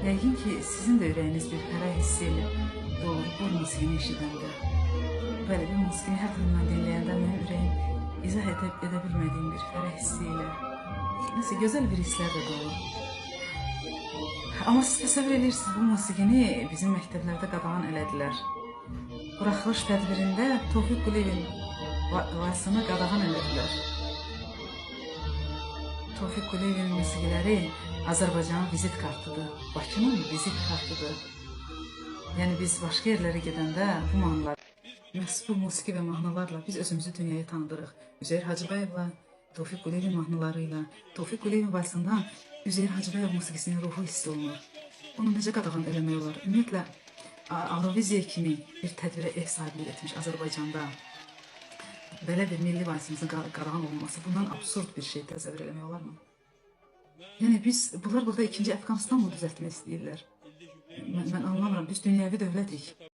Yəqin ki, sizin də ürəyiniz bir fərəh hissi ilə dolur bu musiqini eşidəndə. Belə bir musiqini hər dəfə mən dinləyəndə mənim ürəyim izah edə bilmədiyim bir fərəh hissi ilə. Nəsə, gözəl bir hisslər də dolur. Amma siz təsəvvür edirsiniz, bu musiqini bizim məktəblərdə qadağan elədilər. Buraxılış tədbirində Tofiq Quliyevin valsını qadağan elədilər. Tofiq Quliyevin musiqiləri Azərbaycanın vizit kartıdır, Bakının vizit kartıdır. Yəni biz başqa yerlərə gedəndə bu mahnılar, məhz bu musiqi və mahnılarla biz özümüzü dünyaya tanıdırıq. Üzeyir Hacıbəyevlə, Tofiq Quliyevin mahnılarıyla, Tofiq Quliyevin valsından Üzeyir Hacıbəyev musiqisinin ruhu hiss olunur. Onu necə qadağan eləmək olar? Ümumiyyətlə, Avroviziya kimi bir tədbirə ev sahibliyi etmiş Azərbaycanda belə bir milli valsimizin qadağan olunması, bundan absurd bir şey təsəvvür eləmək olarmı? Yəni bunlar burada ikinci Əfqanistan mı düzəltmək istəyirlər? Mən anlamıram, biz dünyəvi dövlətik.